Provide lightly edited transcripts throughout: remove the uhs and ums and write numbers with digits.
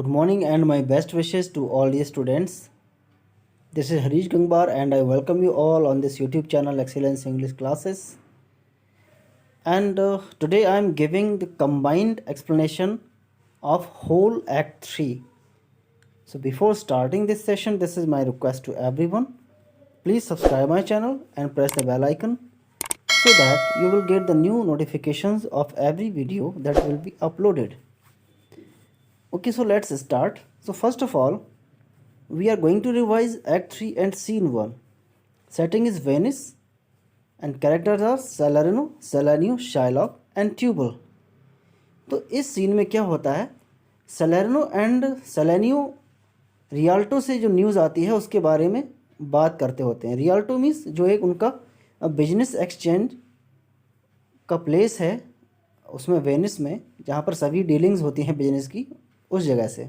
Good morning and my best wishes to all the students. This is Harish Gangbar and I welcome you all on this YouTube channel Excellence English Classes. And today I am giving the combined explanation of whole Act 3. So before starting this session, this is my request to everyone. Please subscribe my channel and press the bell icon so that you will get the new notifications of every video that will be uploaded. Okay, so let's start. So first of all, we are going to revise Act 3 and Scene 1. Setting is Venice and characters are Salerno, Salanio, Shylock and Tubal. तो इस scene में क्या होता है, सलेर्नो and सलेनियो Rialto से जो news आती है उसके बारे में बात करते होते हैं. रियाल्टो मीन्स जो एक उनका बिजनेस एक्सचेंज का प्लेस है उसमें वेनिस में, जहाँ पर सभी डीलिंग्स होती हैं बिजनेस की, उस जगह से.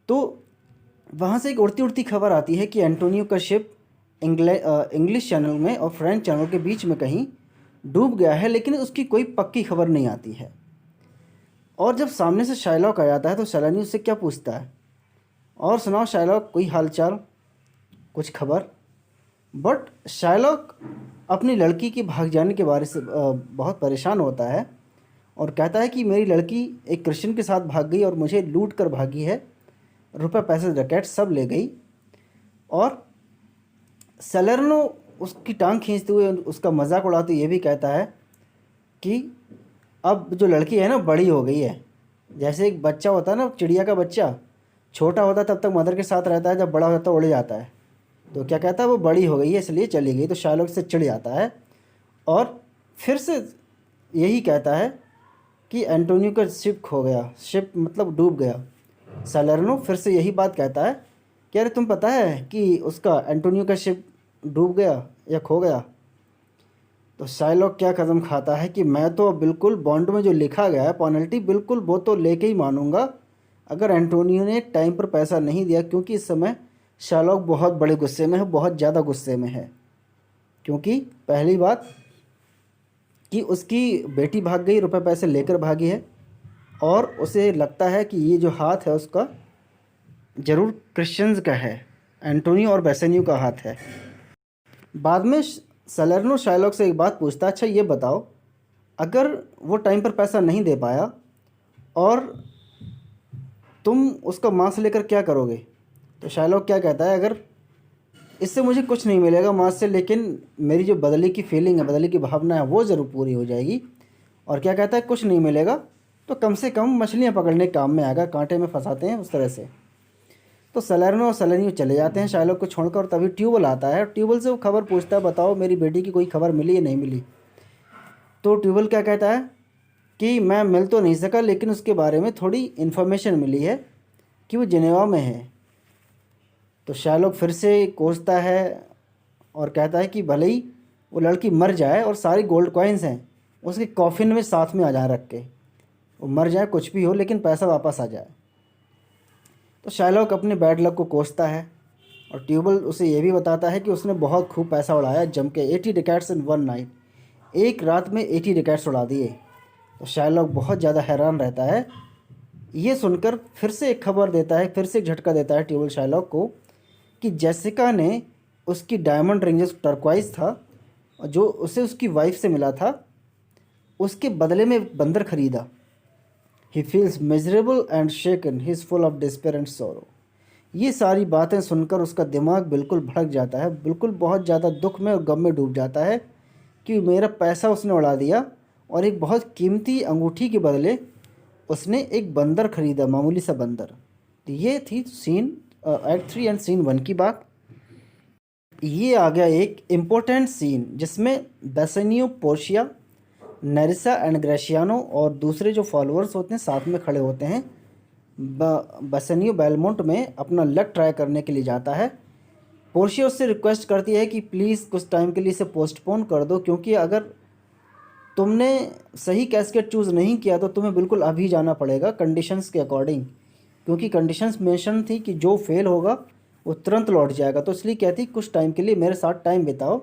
तो वहाँ से एक उड़ती उड़ती खबर आती है कि एंटोनियो का शिप इंग्लिश चैनल में और फ्रेंच चैनल के बीच में कहीं डूब गया है, लेकिन उसकी कोई पक्की खबर नहीं आती है. और जब सामने से शाइलॉक आ जाता है तो सैलानी उससे क्या पूछता है, और सुनाओ शाइलॉक कोई हालचाल, कुछ खबर. बट शाइलॉक अपनी लड़की के भाग जाने के बारे से बहुत परेशान होता है और कहता है कि मेरी लड़की एक क्रिश्चियन के साथ भाग गई और मुझे लूट कर भागी है, रुपए पैसे रैकेट सब ले गई. और सैलर्नो उसकी टांग खींचते हुए उसका मजाक उड़ाते ये भी कहता है कि अब जो लड़की है ना बड़ी हो गई है. जैसे एक बच्चा होता है ना, चिड़िया का बच्चा छोटा होता है तब तक मदर के साथ रहता है, जब बड़ा होता है उड़ जाता है. तो क्या कहता है, वो बड़ी हो गई है इसलिए चली गई. तो शाइलॉक से चिढ़ जाता है और फिर से यही कहता है कि एंटोनियो का शिप खो गया, शिप मतलब डूब गया. सैलर्नो फिर से यही बात कहता है कि अरे तुम पता है कि उसका एंटोनियो का शिप डूब गया या खो गया. तो शाइलॉक क्या कदम खाता है कि मैं तो बिल्कुल बॉन्ड में जो लिखा गया है पेनल्टी बिल्कुल वो तो लेके ही मानूंगा अगर एंटोनियो ने टाइम पर पैसा नहीं दिया, क्योंकि इस समय शाइलॉक बहुत बड़े गुस्से में है, बहुत ज़्यादा गुस्से में है. क्योंकि पहली बात कि उसकी बेटी भाग गई, रुपए पैसे लेकर भागी है, और उसे लगता है कि ये जो हाथ है उसका ज़रूर क्रिश्चियंस का है, एंटोनियो और बेसेनियो का हाथ है. बाद में सैलर्नो शाइलॉक से एक बात पूछता है, अच्छा ये बताओ अगर वो टाइम पर पैसा नहीं दे पाया और तुम उसका मांस लेकर क्या करोगे. तो शाइलॉक क्या कहता है, अगर इससे मुझे कुछ नहीं मिलेगा मांस से, लेकिन मेरी जो बदले की फीलिंग है, बदले की भावना है वो ज़रूर पूरी हो जाएगी. और क्या कहता है, कुछ नहीं मिलेगा तो कम से कम मछलियाँ पकड़ने के काम में आएगा, कांटे में फंसाते हैं उस तरह से. तो सैलर्नो और सैलानियो चले जाते हैं शाइलॉक को छोड़कर, और तभी ट्यूबल आता है. ट्यूबल से वो खबर पूछता है, बताओ मेरी बेटी की कोई खबर मिली या नहीं मिली. तो ट्यूबल क्या कहता है कि मैं मिल तो नहीं सका, लेकिन उसके बारे में थोड़ी इन्फॉर्मेशन मिली है कि वो जिनेवा में है. तो शाइलॉक फिर से कोसता है और कहता है कि भले ही वो लड़की मर जाए और सारी गोल्ड कॉइन्स हैं उसके कॉफिन में साथ में आ जाए रख के, वो मर जाए कुछ भी हो लेकिन पैसा वापस आ जाए. तो शाइलॉक अपने बैड लक को कोसता है और ट्यूबल उसे ये भी बताता है कि उसने बहुत खूब पैसा उड़ाया जम के, 80 डिकैट्स इन वन नाइट, एक रात में 80 डिकैट्स उड़ा दिए. तो शाइलॉक बहुत ज़्यादा हैरान रहता है. ये सुनकर फिर से एक खबर देता है, फिर से एक झटका देता है ट्यूबल शाइलॉक को कि जेसिका ने उसकी डायमंड रिंग जो टर्क्वाइज था और जो उसे उसकी वाइफ से मिला था उसके बदले में एक बंदर खरीदा. He feels miserable and shaken, he is full of despair and सोरो. ये सारी बातें सुनकर उसका दिमाग बिल्कुल भड़क जाता है, बिल्कुल बहुत ज़्यादा दुख में और गम में डूब जाता है कि मेरा पैसा उसने उड़ा दिया और एक बहुत कीमती अंगूठी के बदले उसने एक बंदर खरीदा, मामूली सा बंदर. तो ये थी सीन एक्ट 3 एंड सीन 1 की बात. ये आ गया एक इम्पोर्टेंट सीन जिसमें बेसेनियो, पोर्शिया, नेरिसा एंड ग्रेशियानो और दूसरे जो फॉलोअर्स होते हैं साथ में खड़े होते हैं. बेसेनियो बेलमोंट में अपना लक ट्राई करने के लिए जाता है. पोर्शिया उससे रिक्वेस्ट करती है कि प्लीज़ कुछ टाइम के लिए इसे पोस्टपोन कर दो, क्योंकि अगर तुमने सही कैस्केट चूज़ नहीं किया तो तुम्हें बिल्कुल अभी जाना पड़ेगा कंडीशंस के अकॉर्डिंग, क्योंकि कंडीशंस मेंशन थी कि जो फेल होगा वो तुरंत लौट जाएगा. तो इसलिए कहती कुछ टाइम के लिए मेरे साथ टाइम बिताओ,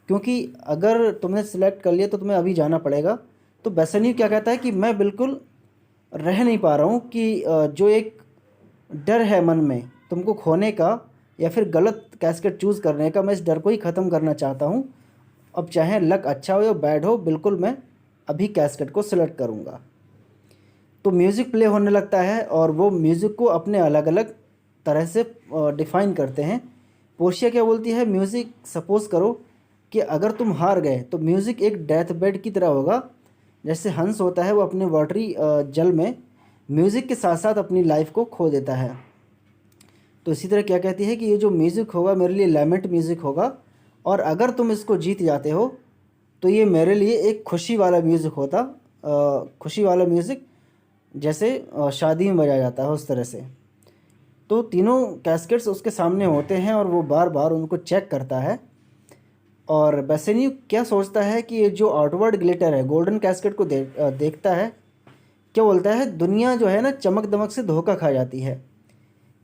क्योंकि अगर तुमने सिलेक्ट कर लिया तो तुम्हें अभी जाना पड़ेगा. तो बेसेनियो क्या कहता है कि मैं बिल्कुल रह नहीं पा रहा हूँ कि जो एक डर है मन में तुमको खोने का या फिर गलत कैस्केट चूज़ करने का, मैं इस डर को ही ख़त्म करना चाहता हूँ। अब चाहे लक अच्छा हो या बैड हो, बिल्कुल मैं अभी कैस्केट को सिलेक्ट करूँगा। तो म्यूज़िक प्ले होने लगता है और वो म्यूज़िक को अपने अलग अलग तरह से डिफ़ाइन करते हैं। पोर्शिया क्या बोलती है, म्यूज़िक सपोज़ करो कि अगर तुम हार गए तो म्यूज़िक एक डेथ बेड की तरह होगा। जैसे हंस होता है वो अपने वाटरी जल में म्यूज़िक के साथ साथ अपनी लाइफ को खो देता है। तो इसी तरह क्या कहती है कि ये जो म्यूज़िक होगा मेरे लिए लैमेंट म्यूज़िक होगा, और अगर तुम इसको जीत जाते हो तो ये मेरे लिए एक खुशी वाला म्यूज़िक होता। खुशी वाला म्यूज़िक जैसे शादी में बजाया जाता है उस तरह से। तो तीनों कैस्केट्स उसके सामने होते हैं और वो बार बार उनको चेक करता है। और बेसेनियो क्या सोचता है कि ये जो आउटवर्ड ग्लिटर है गोल्डन कैस्केट को देखता है, क्या बोलता है, दुनिया जो है ना चमक दमक से धोखा खा जाती है।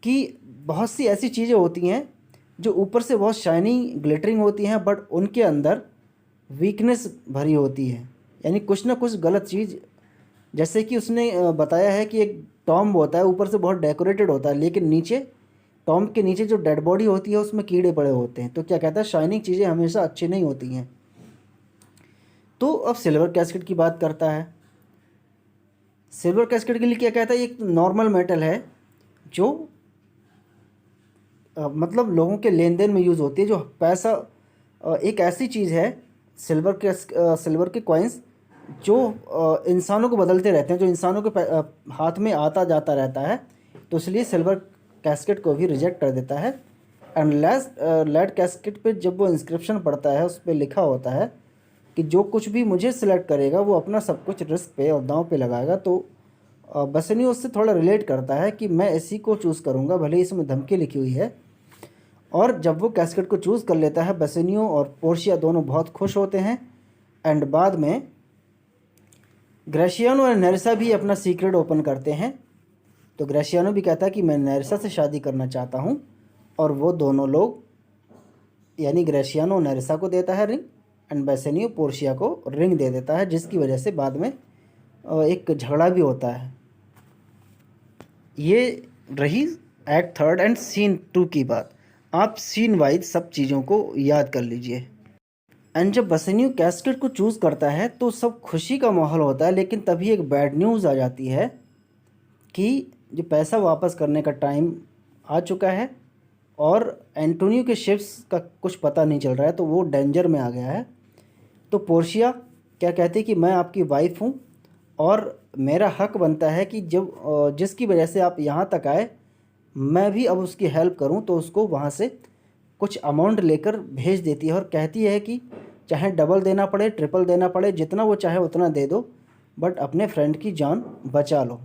कि बहुत सी ऐसी चीज़ें होती हैं जो ऊपर से बहुत शाइनी ग्लिटरिंग होती हैं बट उनके अंदर वीकनेस भरी होती है, यानी कुछ ना कुछ गलत चीज़। जैसे कि उसने बताया है कि एक टॉम्ब होता है, ऊपर से बहुत डेकोरेटेड होता है लेकिन नीचे, टॉम्ब के नीचे जो डेड बॉडी होती है उसमें कीड़े पड़े होते हैं। तो क्या कहता है, शाइनिंग चीज़ें हमेशा अच्छी नहीं होती हैं। तो अब सिल्वर कैस्केट की बात करता है। सिल्वर कैस्केट के लिए क्या कहता है, एक नॉर्मल मेटल है जो मतलब लोगों के लेन देन में यूज़ होती है। जो पैसा एक ऐसी चीज़ है, सिल्वर के कॉइन्स जो इंसानों को बदलते रहते हैं, जो इंसानों के हाथ में आता जाता रहता है। तो इसलिए सिल्वर कैस्केट को भी रिजेक्ट कर देता है। एंड लेड कैस्केट पे जब वो इंस्क्रिप्शन पढ़ता है उस पर लिखा होता है कि जो कुछ भी मुझे सिलेक्ट करेगा वो अपना सब कुछ रिस्क पे और दांव पे लगाएगा। तो बसनियो उससे थोड़ा रिलेट करता है कि मैं इसी को चूज़ करूँगा, भले ही इसमें धमकी लिखी हुई है। और जब वो कैस्केट को चूज़ कर लेता है, बसेनियो और पोर्शिया दोनों बहुत खुश होते हैं। एंड बाद में ग्रेशियानो और नेरिसा भी अपना सीक्रेट ओपन करते हैं। तो ग्रेशियानो भी कहता है कि मैं नेरिसा से शादी करना चाहता हूँ, और वो दोनों लोग, यानी ग्रेशियानो नेरिसा को देता है रिंग एंड बेसेनियो पोर्शिया को रिंग दे देता है, जिसकी वजह से बाद में एक झगड़ा भी होता है। ये रही एक्ट थर्ड एंड सीन 2 की बात। आप सीन वाइज सब चीज़ों को याद कर लीजिए। एंड जब बसेनियो कैस्केट को चूज़ करता है तो सब खुशी का माहौल होता है, लेकिन तभी एक बैड न्यूज़ आ जाती है कि जो पैसा वापस करने का टाइम आ चुका है और एंटोनियो के शिप्स का कुछ पता नहीं चल रहा है, तो वो डेंजर में आ गया है। तो पोर्शिया क्या कहती है कि मैं आपकी वाइफ हूँ और मेरा हक बनता है कि जब जिसकी वजह से आप यहाँ तक आए, मैं भी अब उसकी हेल्प करूँ। तो उसको वहाँ से कुछ अमाउंट लेकर भेज देती है और कहती है कि चाहे डबल देना पड़े, ट्रिपल देना पड़े, जितना वो चाहे उतना दे दो, बट अपने फ्रेंड की जान बचा लो।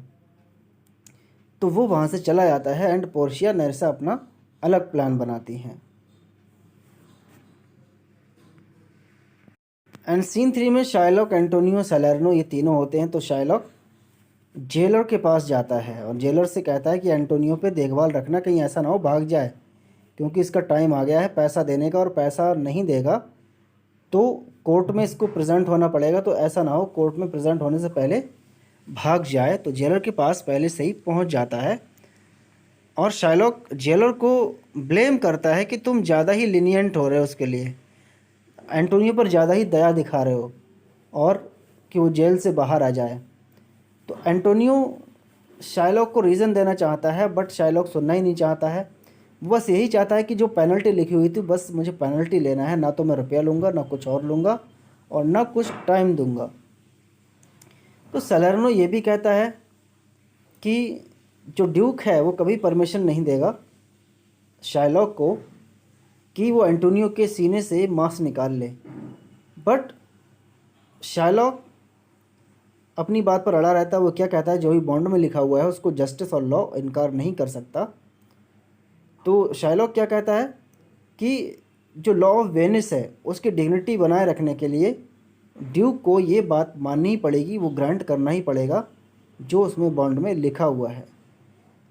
तो वो वहाँ से चला जाता है एंड पोर्शिया नेरिसा अपना अलग प्लान बनाती हैं। एंड सीन 3 में शाइलॉक, एंटोनियो, सैलर्नो ये तीनों होते हैं। तो शाइलॉक जेलर के पास जाता है और जेलर से कहता है कि एंटोनियो पे देखभाल रखना, कहीं ऐसा ना हो भाग जाए, क्योंकि इसका टाइम आ गया है पैसा देने का, और पैसा नहीं देगा तो कोर्ट में इसको प्रेजेंट होना पड़ेगा। तो ऐसा ना हो कोर्ट में प्रेजेंट होने से पहले भाग जाए। तो जेलर के पास पहले से ही पहुंच जाता है और शाइलॉक जेलर को ब्लेम करता है कि तुम ज़्यादा ही लीनियंट हो रहे हो, उसके लिए एंटोनियो पर ज़्यादा ही दया दिखा रहे हो, और कि वो जेल से बाहर आ जाए। तो एंटोनियो शाइलॉक को रीज़न देना चाहता है बट शाइलॉक सुनना ही नहीं चाहता है। बस यही चाहता है कि जो पेनल्टी लिखी हुई थी बस मुझे पेनल्टी लेना है, ना तो मैं रुपया लूँगा, ना कुछ और लूँगा, और ना कुछ टाइम दूँगा। तो सैलर्नो ये भी कहता है कि जो ड्यूक है वो कभी परमिशन नहीं देगा शाइलॉक को कि वो एंटोनियो के सीने से मांस निकाल ले। बट शाइलॉक अपनी बात पर अड़ा रहता है। वो क्या कहता है, जो भी बॉन्ड में लिखा हुआ है उसको जस्टिस और लॉ इनकार नहीं कर सकता। तो शाइलॉक क्या कहता है कि जो लॉ ऑफ वेनिस है उसकी डिग्निटी बनाए रखने के लिए ड्यूक को ये बात माननी ही पड़ेगी, वो ग्रांट करना ही पड़ेगा जो उसमें बॉन्ड में लिखा हुआ है।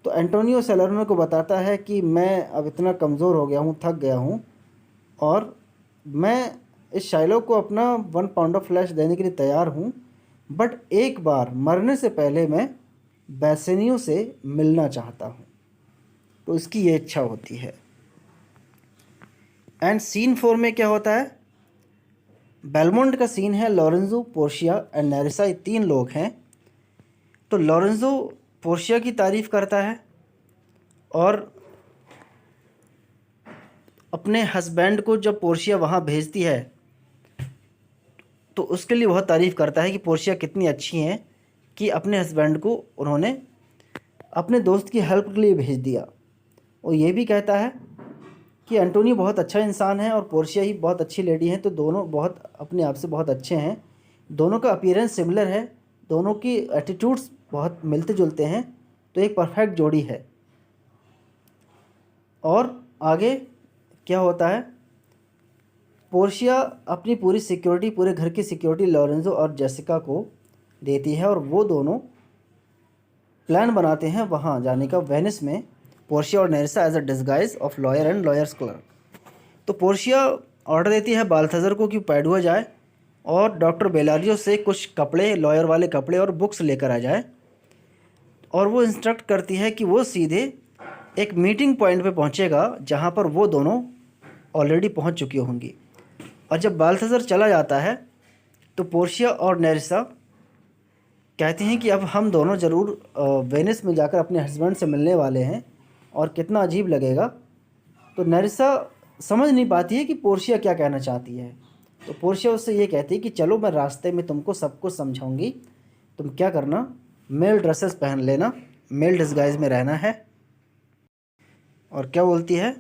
तो एंटोनियो सैलर्नो को बताता है कि मैं अब इतना कमज़ोर हो गया हूँ, थक गया हूँ, और मैं इस शाइलॉक को अपना 1 पाउंड ऑफ फ्लैश देने के लिए तैयार हूँ, बट एक बार मरने से पहले मैं बेसेनियो से मिलना चाहता हूँ। तो उसकी ये इच्छा होती है। एंड सीन 4 में क्या होता है, बेलमोंट का सीन है। लॉरेंजो, पोर्शिया एंड नेरिसा, ये 3 लोग हैं। तो लॉरेंजो पोर्शिया की तारीफ़ करता है और अपने हस्बैंड को जब पोर्शिया वहाँ भेजती है तो उसके लिए बहुत तारीफ़ करता है कि पोर्शिया कितनी अच्छी हैं कि अपने हस्बैंड को उन्होंने अपने दोस्त की हेल्प के लिए भेज दिया। और ये भी कहता है कि एंटोनियो बहुत अच्छा इंसान है और पोर्शिया ही बहुत अच्छी लेडी हैं, तो दोनों बहुत अपने आप से बहुत अच्छे हैं। दोनों का अपीयरेंस सिमिलर है, दोनों की एटीट्यूड्स बहुत मिलते जुलते हैं, तो एक परफेक्ट जोड़ी है। और आगे क्या होता है, पोर्शिया अपनी पूरी सिक्योरिटी, पूरे घर की सिक्योरिटी लॉरेंजो और जेसिका को देती है और वो दोनों प्लान बनाते हैं वहाँ जाने का, वेनिस में, पोर्शिया और Nerissa as a disguise of lawyer and lawyer's clerk. तो पोर्शिया ऑर्डर देती है बाल्थाजर को कि पैडुआ जाए और डॉक्टर बेलारियो से कुछ कपड़े, लॉयर वाले कपड़े और बुक्स लेकर आ जाए। और वो इंस्ट्रक्ट करती है कि वो सीधे एक मीटिंग पॉइंट पे पहुंचेगा जहां पर वो दोनों ऑलरेडी पहुंच चुकी होंगी। और जब बाल्थाजर चला जाता है तो पोर्शिया और नेरिसा कहती हैं कि अब हम दोनों ज़रूर वेनिस में जाकर अपने हस्बैंड से मिलने वाले हैं और कितना अजीब लगेगा। तो नेरिसा समझ नहीं पाती है कि पोर्शिया क्या कहना चाहती है। तो पोर्शिया उससे ये कहती है कि चलो मैं रास्ते में तुमको सब कुछ समझाऊंगी, तुम क्या करना, मेल ड्रेसेस पहन लेना, मेल डिस्गाइज में रहना है। और क्या बोलती है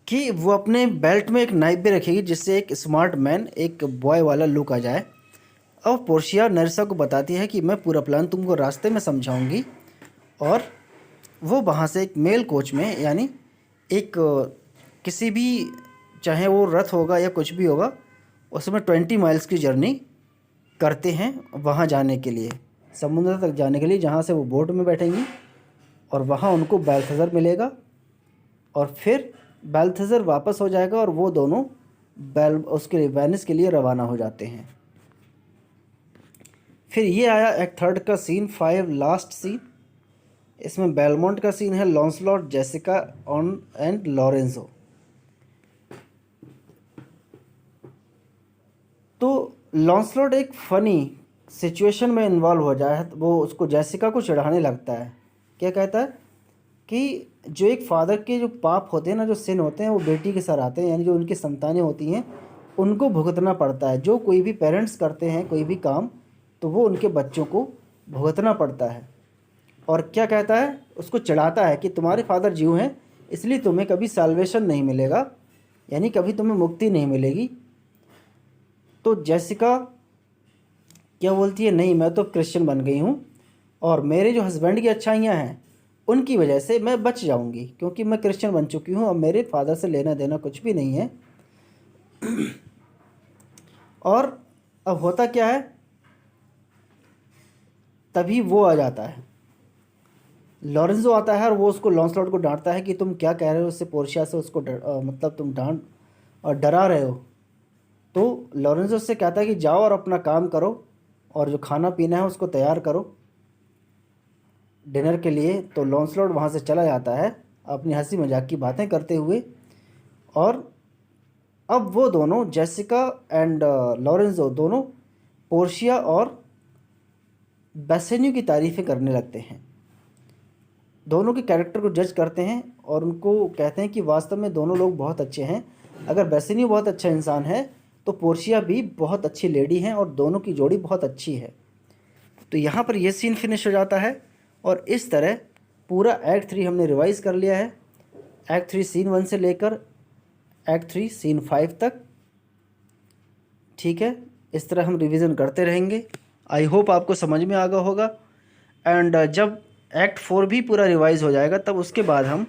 कि वो अपने बेल्ट में एक नाइफ भी रखेगी जिससे एक स्मार्ट मैन, एक बॉय वाला लुक आ जाए। अब पोर्शिया नेरिसा को बताती है कि मैं पूरा प्लान तुमको रास्ते में समझाऊंगी। और वो वहाँ से एक मेल कोच में, यानी एक किसी भी, चाहे वो रथ होगा या कुछ भी होगा, उसमें 20 माइल्स की जर्नी करते हैं वहाँ जाने के लिए, समुद्र तक जाने के लिए, जहाँ से वो बोट में बैठेंगी और वहाँ उनको बाल्थाजर मिलेगा। और फिर बाल्थाजर वापस हो जाएगा और वो दोनों उसके लिए वेनिस के लिए रवाना हो जाते हैं। फिर ये आया एक्ट 3 का सीन 5, लास्ट सीन। इसमें बेलमोंट का सीन है, लॉन्सलॉट, जेसिका ऑन एंड लॉरेंजो। तो लॉन्सलॉट एक फ़नी सिचुएशन में इन्वॉल्व हो जाए, वो उसको जेसिका को चिढ़ाने लगता है। क्या कहता है कि जो एक फादर के जो पाप होते हैं ना, जो सिन होते हैं, वो बेटी के सर आते हैं, यानी जो उनकी संतानें होती हैं उनको भुगतना पड़ता है। जो कोई भी पेरेंट्स करते हैं कोई भी काम, तो वो उनके बच्चों को भुगतना पड़ता है। और क्या कहता है, उसको चिढ़ाता है कि तुम्हारे फादर जीव हैं इसलिए तुम्हें कभी साल्वेशन नहीं मिलेगा, यानी कभी तुम्हें मुक्ति नहीं मिलेगी। तो जेसिका क्या बोलती है, नहीं मैं तो क्रिश्चियन बन गई हूँ और मेरे जो हस्बैंड की अच्छाइयाँ हैं उनकी वजह से मैं बच जाऊँगी, क्योंकि मैं क्रिश्चियन बन चुकी हूँ और मेरे फादर से लेना देना कुछ भी नहीं है। और अब होता क्या है, तभी वो आ जाता है, लॉरेंजो आता है और वो उसको लॉन्सलॉट को डांटता है कि तुम क्या कह रहे हो उससे, पोर्शिया से उसको मतलब तुम डांट और डरा रहे हो। तो लॉरेंजो उससे कहता है कि जाओ और अपना काम करो और जो खाना पीना है उसको तैयार करो डिनर के लिए। तो लॉन्सलॉट वहाँ से चला जाता है अपनी हंसी मजाक की बातें करते हुए। और अब वो दोनों, जेसिका एंड लॉरेंजो, दोनों पोर्शिया और बेसेनियो की तारीफ़ें करने लगते हैं, दोनों के कैरेक्टर को जज करते हैं और उनको कहते हैं कि वास्तव में दोनों लोग बहुत अच्छे हैं। अगर बेसेनियो बहुत अच्छा इंसान है तो पोर्शिया भी बहुत अच्छी लेडी हैं और दोनों की जोड़ी बहुत अच्छी है। तो यहाँ पर ये सीन फिनिश हो जाता है और इस तरह पूरा एक्ट 3 हमने रिवाइज़ कर लिया है, एक्ट 3 सीन 1 से लेकर एक्ट 3 सीन 5 तक। ठीक है, इस तरह हम रिवीजन करते रहेंगे। आई होप आपको समझ में आ गया होगा। एंड जब एक्ट 4 भी पूरा रिवाइज हो जाएगा तब उसके बाद हम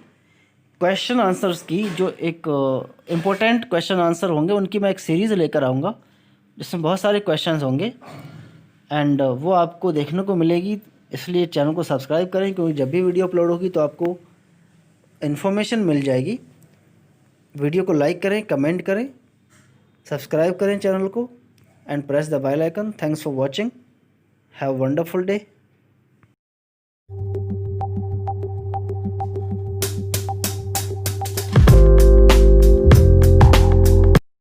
क्वेश्चन आंसर्स की, जो एक इम्पोर्टेंट क्वेश्चन आंसर होंगे, उनकी मैं एक सीरीज़ लेकर आऊँगा जिसमें बहुत सारे क्वेश्चंस होंगे एंड वो आपको देखने को मिलेगी। इसलिए चैनल को सब्सक्राइब करें, क्योंकि जब भी वीडियो अपलोड होगी तो आपको इन्फॉर्मेशन मिल जाएगी। वीडियो को लाइक करें, कमेंट करें, सब्सक्राइब करें चैनल को and press the bell icon. Thanks for watching, have a wonderful day.